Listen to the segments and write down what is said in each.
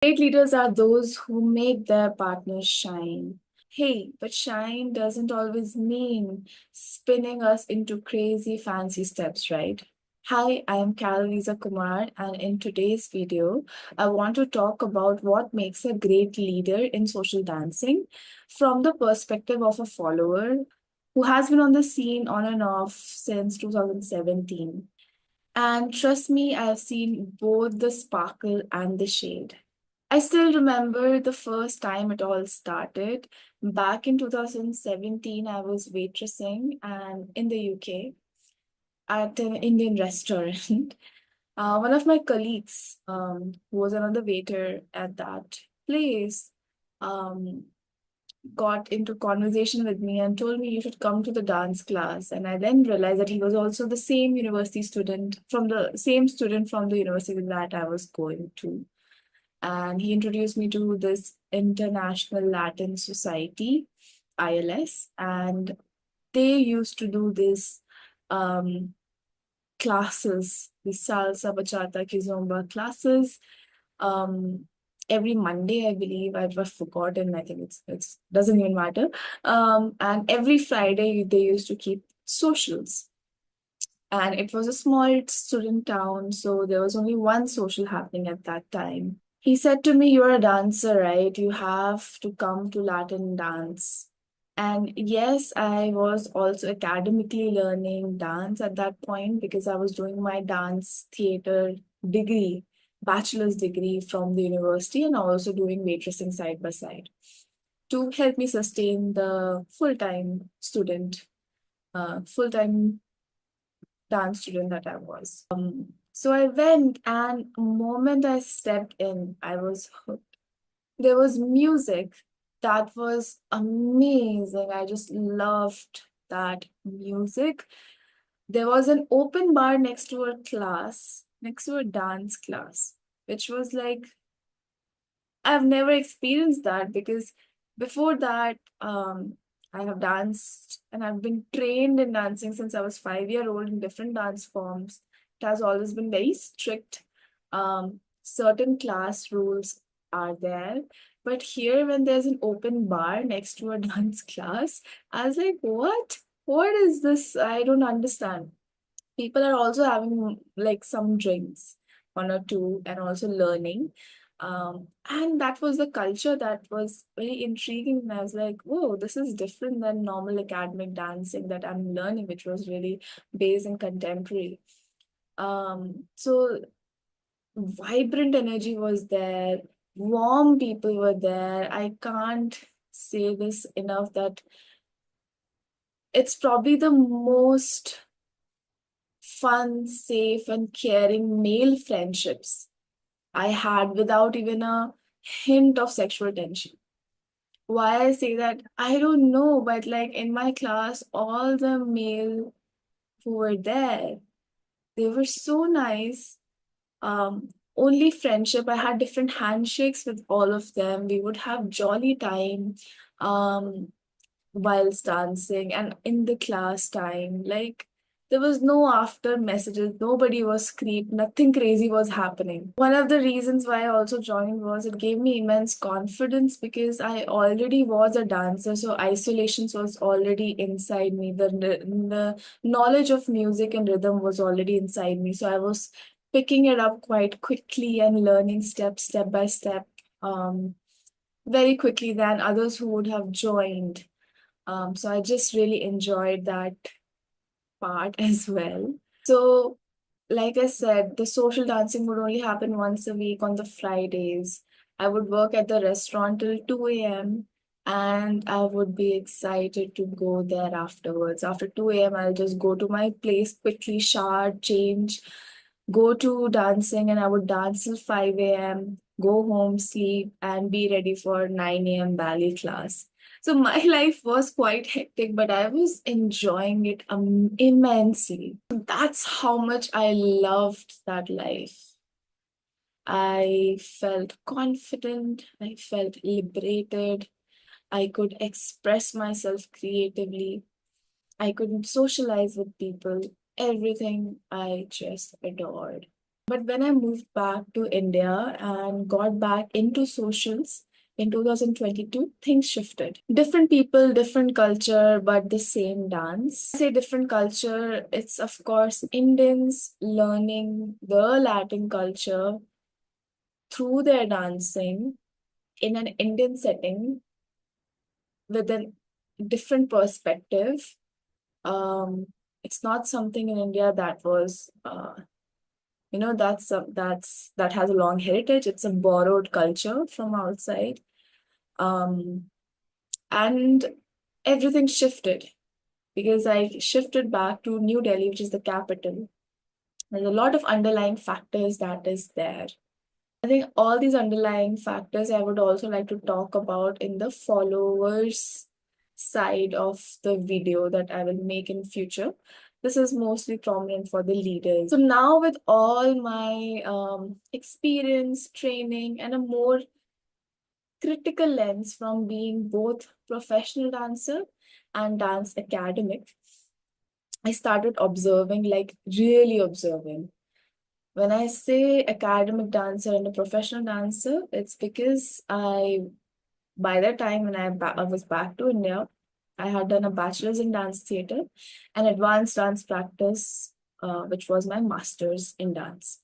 Great leaders are those who make their partners shine. Hey, but shine doesn't always mean spinning us into crazy fancy steps, right? Hi, I am Carolisa Kumar, and in today's video, I want to talk about what makes a great leader in social dancing from the perspective of a follower who has been on the scene on and off since 2017. And trust me, I've seen both the sparkle and the shade. I still remember the first time it all started. Back in 2017, I was waitressing and in the UK at an Indian restaurant. One of my colleagues, who was another waiter at that place, um, got into conversation with me and told me you should come to the dance class. And I then realized that he was also the same university student from the same student from the university that I was going to. And he introduced me to this International Latin Society, ILS, and they used to do this um, classes, the salsa, bachata, kizomba classes. Um, every Monday, I believe. I've forgotten. I think it's doesn't even matter. And every Friday they used to keep socials. And it was a small student town, so there was only one social happening at that time. He said to me, "You're a dancer, right? You have to come to Latin dance." And yes, I was also academically learning dance at that point because I was doing my dance theater degree, bachelor's degree from the university, and also doing waitressing side by side to help me sustain the full-time dance student that I was. So I went, and the moment I stepped in, I was hooked. There was music that was amazing. I just loved that music. There was an open bar next to a class, next to a dance class, which was like, I've never experienced that because before that, I have danced and I've been trained in dancing since I was 5 year old in different dance forms. It has always been very strict. Certain class rules are there. But here, when there's an open bar next to a dance class, I was like, what? What is this? I don't understand. People are also having like some drinks, one or two, and also learning. And that was the culture that was very intriguing. And I was like, whoa, this is different than normal academic dancing that I'm learning, which was really based in contemporary. So vibrant energy was there, warm people were there. I can't say this enough that it's probably the most fun, safe, and caring male friendships I had without even a hint of sexual tension. Why I say that, I don't know, but like in my class, all the male who were there, they were so nice. Only friendship. I had different handshakes with all of them. We would have jolly time. Whilst dancing and in the class time. Like there was no after messages, nobody was creep, nothing crazy was happening. One of the reasons why I also joined was it gave me immense confidence because I already was a dancer, so isolations was already inside me. The knowledge of music and rhythm was already inside me. So I was picking it up quite quickly and learning step by step. Very quickly than others who would have joined. So I just really enjoyed that part as well. So, like I said, the social dancing would only happen once a week on the Fridays. I would work at the restaurant till 2 a.m. and I would be excited to go there afterwards. After 2 a.m., I'll just go to my place, quickly shower, change, go to dancing, and I would dance till 5 a.m., go home, sleep, and be ready for 9 a.m. ballet class. So my life was quite hectic, but I was enjoying it immensely. That's how much I loved that life. I felt confident, I felt liberated, I could express myself creatively, I could socialize with people, everything I just adored. But when I moved back to India and got back into socials in 2022, things shifted. Different people, different culture, but the same dance. When I say different culture, it's of course Indians learning the Latin culture through their dancing in an Indian setting with a different perspective. Um, it's not something in India that was that has a long heritage. It's a borrowed culture from outside. um and everything shifted because I shifted back to New Delhi, which is the capital. There's a lot of underlying factors that is there. I think all these underlying factors I would also like to talk about in the followers side of the video that I will make in future. This is mostly prominent for the leaders. So now with all my experience, training, and a more critical lens from being both professional dancer and dance academic, I started observing, like really observing. When I say academic dancer and a professional dancer, it's because by that time when I was back to India, I had done a bachelor's in dance theater and advanced dance practice, which was my master's in dance.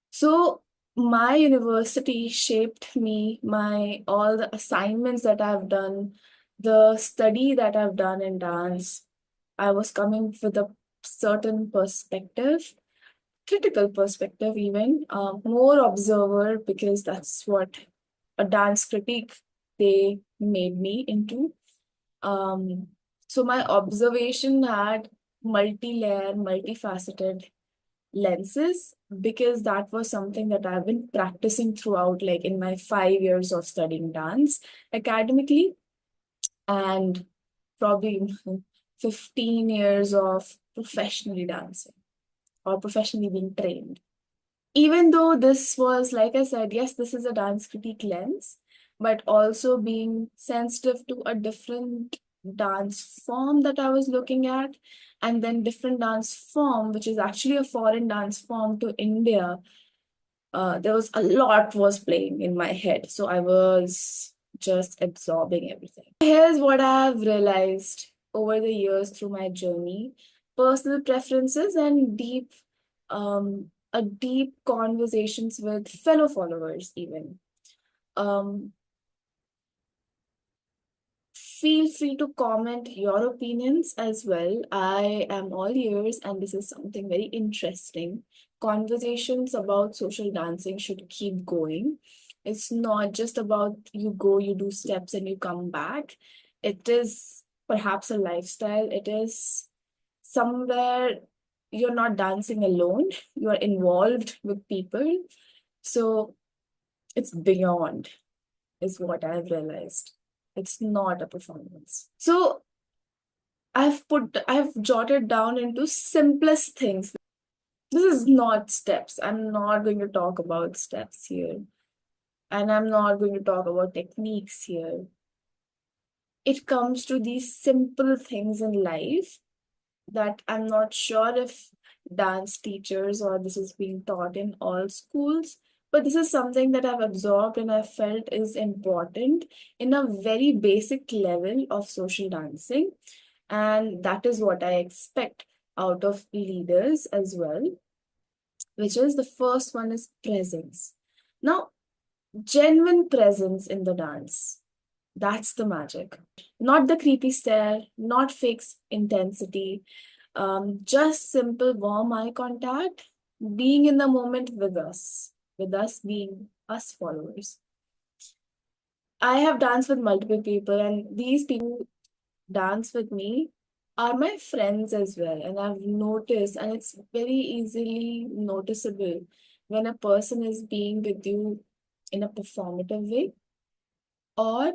So my university shaped me, my all the assignments that I've done, the study that I've done in dance. I was coming with a certain perspective, critical perspective even, more observer, because that's what a dance critique they made me into. Um, so my observation had multi-layer, multifaceted lenses because that was something that I've been practicing throughout, like in my 5 years of studying dance academically, and probably 15 years of professionally dancing or professionally being trained. Even though this was, like I said, yes, this is a dance critique lens, but also being sensitive to a different dance form that I was looking at, and then different dance form, which is actually a foreign dance form to India. There was a lot was playing in my head, so I was just absorbing everything. Here's what I've realized over the years through my journey: personal preferences and deep conversations with fellow followers even. Um, Feel free to comment your opinions as well. I am all ears, and this is something very interesting. Conversations about social dancing should keep going. It's not just about you go, you do steps, and you come back. It is perhaps a lifestyle. It is somewhere you're not dancing alone, you are involved with people. So it's beyond, is what I've realized. It's not a performance. So I've jotted down into simplest things. This is not steps. I'm not going to talk about steps here. And I'm not going to talk about techniques here. It comes to these simple things in life that I'm not sure if dance teachers or this is being taught in all schools, but this is something that I've absorbed and I felt is important in a very basic level of social dancing. And that is what I expect out of leaders as well, which is the first one is presence. Now, genuine presence in the dance. That's the magic. Not the creepy stare, not fake intensity, just simple warm eye contact, being in the moment with us being us followers. I have danced with multiple people, and these people who dance with me are my friends as well. And I've noticed, and it's very easily noticeable when a person is being with you in a performative way, or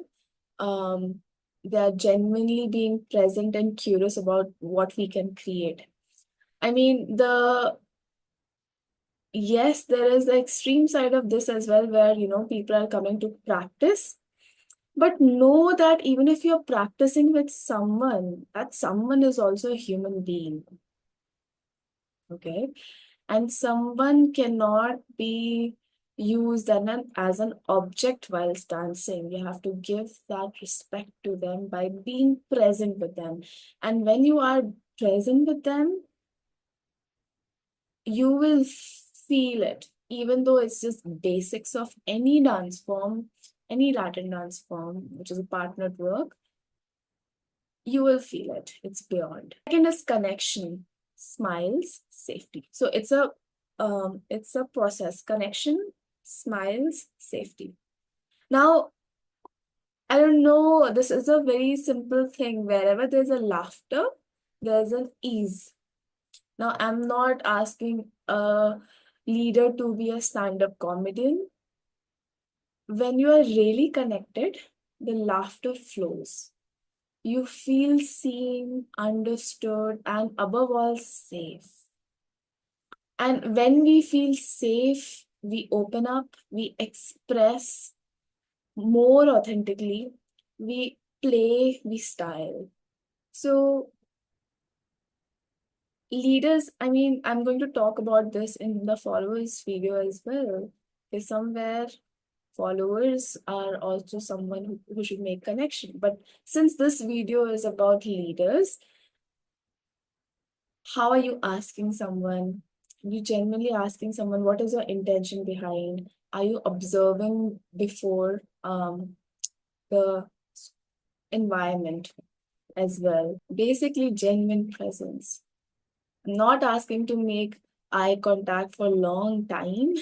um, they're genuinely being present and curious about what we can create. I mean, yes, there is the extreme side of this as well, where people are coming to practice. But know that even if you're practicing with someone, that someone is also a human being. Okay. And someone cannot be used as an object whilst dancing. You have to give that respect to them by being present with them. And when you are present with them, you will feel it, even though it's just basics of any dance form, any Latin dance form, which is a partnered work, you will feel it. It's beyond. Second is connection, smiles, safety. So it's a process. Connection, smiles, safety. Now, I don't know, this is a very simple thing. Wherever there's a laughter, there's an ease. Now, I'm not asking a leader to be a stand-up comedian. When you are really connected, the laughter flows. You feel seen, understood, and above all, safe. And when we feel safe, we open up, we express more authentically, we play, we style. So, leaders, I mean, I'm going to talk about this in the followers video as well. Because somewhere followers are also someone who should make connection. But since this video is about leaders, how are you asking someone? You genuinely asking someone, what is your intention behind? Are you observing before the environment as well? Basically, genuine presence. Not asking to make eye contact for a long time,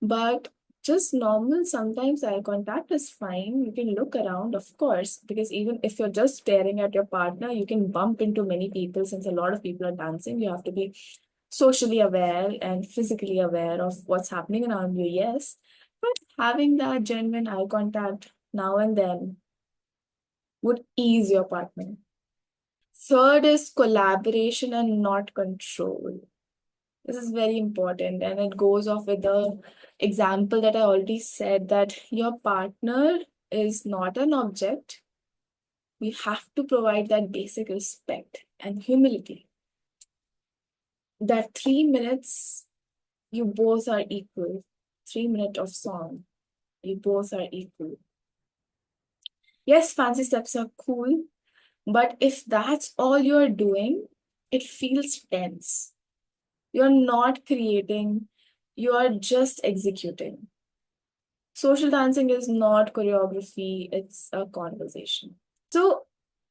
but just normal, sometimes eye contact is fine. You can look around, of course, because even if you're just staring at your partner, you can bump into many people. Since a lot of people are dancing, you have to be socially aware and physically aware of what's happening around you, yes. But having that genuine eye contact now and then would ease your partner. Third is collaboration and not control. This is very important, and it goes off with the example that I already said, that your partner is not an object. We have to provide that basic respect and humility. That 3 minutes, you both are equal. 3 minutes of song, you both are equal. Yes, fancy steps are cool, but if that's all you're doing, it feels tense. You're not creating, you are just executing. Social dancing is not choreography, it's a conversation. So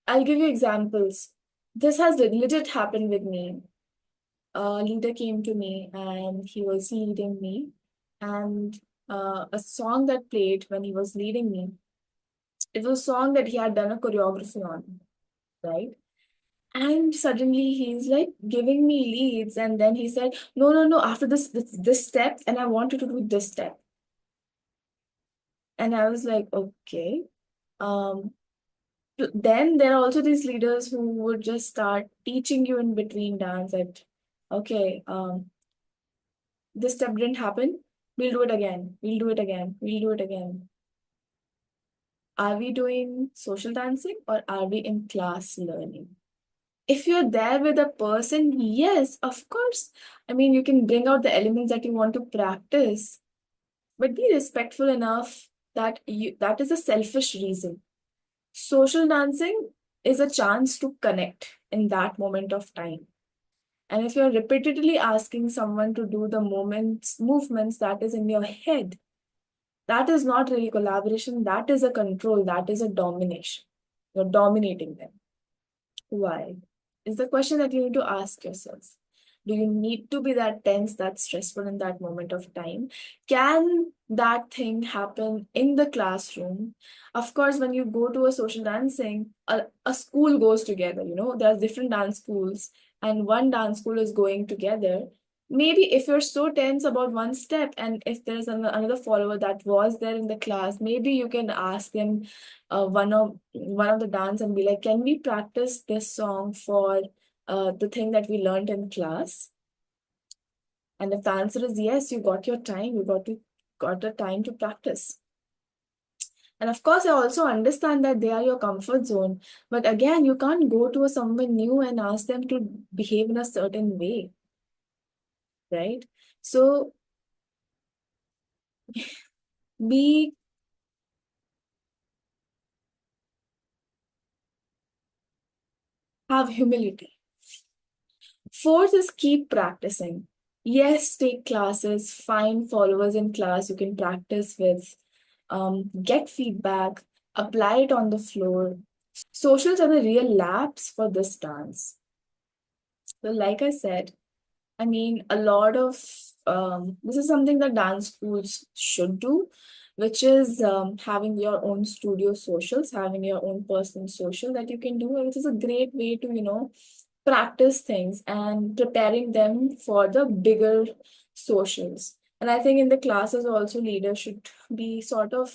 I'll give you examples. This has legit happened with me. A leader came to me and he was leading me, and a song that played when he was leading me, it was a song that he had done a choreography on, right? And suddenly he's like giving me leads, and then he said, "No, no, no, after this step, and I want you to do this step." And I was like, okay. Um, then there are also these leaders who would just start teaching you in between dance that, okay, this step didn't happen. We'll do it again. We'll do it again. We'll do it again. Are we doing social dancing or are we in class learning? If you're there with a person, yes, of course. I mean, you can bring out the elements that you want to practice, but be respectful enough that is a selfish reason. Social dancing is a chance to connect in that moment of time. And if you're repeatedly asking someone to do the movements that is in your head, that is not really collaboration, that is a control, that is a domination. You're dominating them. Why? Is the question that you need to ask yourself. Do you need to be that tense, that stressful in that moment of time? Can that thing happen in the classroom? Of course, when you go to a social dancing, a school goes together, there's different dance schools, and one dance school is going together. Maybe if you're so tense about one step, and if there's another follower that was there in the class, maybe you can ask them one of the dance and be like, can we practice this song for the thing that we learned in class? And if the answer is yes, you got your time, got the time to practice. And of course, I also understand that they are your comfort zone. But again, you can't go to someone new and ask them to behave in a certain way. right? So be have humility. Fourth is keep practicing. Yes, take classes, find followers in class you can practice with, get feedback, apply it on the floor. Socials are the real labs for this dance. So, like I said, I mean, a lot of this is something that dance schools should do, which is having your own studio socials, having your own personal social that you can do, which is a great way to, practice things and preparing them for the bigger socials. And I think in the classes also, leaders should be sort of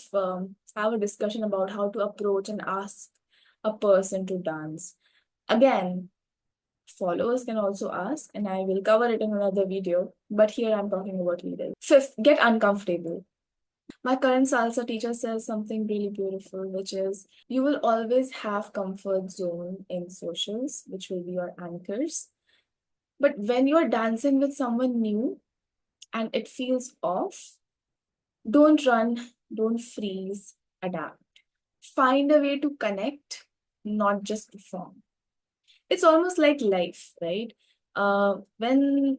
have a discussion about how to approach and ask a person to dance. Again, followers can also ask, and I will cover it in another video, but here I'm talking about leaders. Fifth, get uncomfortable. My current salsa teacher says something really beautiful, which is you will always have comfort zone in socials, which will be your anchors. But when you're dancing with someone new and it feels off, don't run, don't freeze, adapt. Find a way to connect, not just perform. It's almost like life, right? When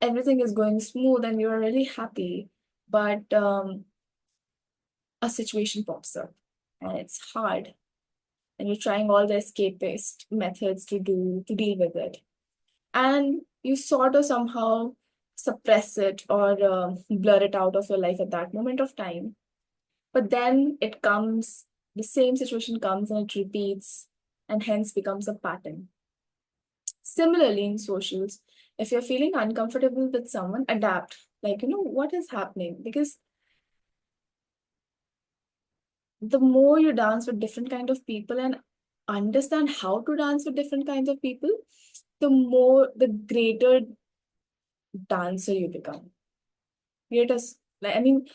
everything is going smooth and you're really happy, but a situation pops up and it's hard, and you're trying all the escapist methods to deal with it, and you sort of somehow suppress it or blur it out of your life at that moment of time, but then the same situation comes and it repeats and hence becomes a pattern. Similarly, in socials, if you're feeling uncomfortable with someone, adapt. Like, what is happening? Because the more you dance with different kind of people and understand how to dance with different kinds of people, the greater dancer you become. Greater, like, I mean,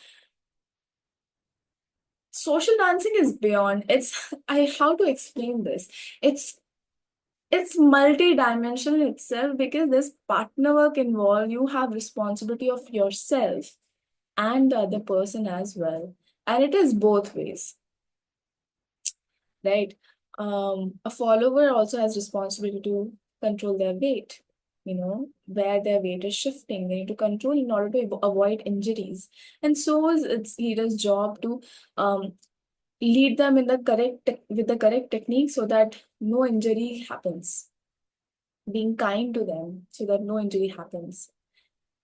social dancing is beyond. It's I how to explain this? It's it's multi-dimensional itself because there's partner work involved. You have responsibility of yourself and the other person as well. And it is both ways, right? A follower also has responsibility to control their weight, where their weight is shifting. They need to control in order to avoid injuries. And so is its leader's job to um, lead them in with the correct technique so that no injury happens. Being kind to them so that no injury happens,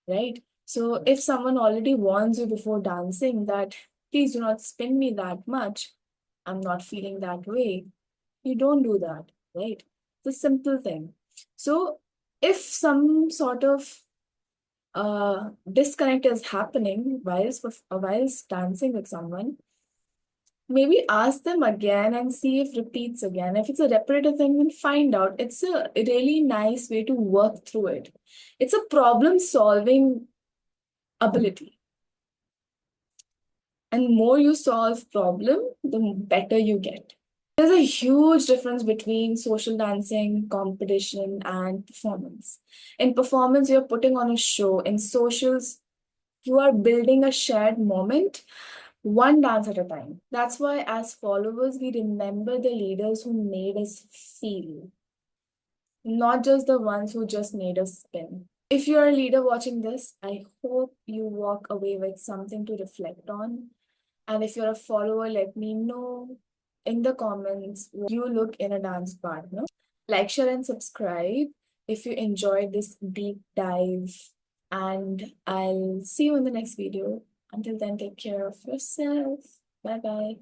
right? So if someone already warns you before dancing that please do not spin me that much, I'm not feeling that way, you don't do that, right? It's a simple thing. So if some sort of disconnect is happening whilst dancing with someone, maybe ask them again and see if repeats again. If it's a repetitive thing, then find out. It's a really nice way to work through it. It's a problem solving ability. And more you solve problem, the better you get. There's a huge difference between social dancing, competition, and performance. In performance, you're putting on a show. In socials, you are building a shared moment, one dance at a time. That's why, as followers, we remember the leaders who made us feel, not just the ones who just made us spin. If you're a leader watching this, I hope you walk away with something to reflect on. And if you're a follower, let me know in the comments what you look in a dance partner. Like, share, and subscribe if you enjoyed this deep dive. And I'll see you in the next video. Until then, take care of yourself. Bye bye.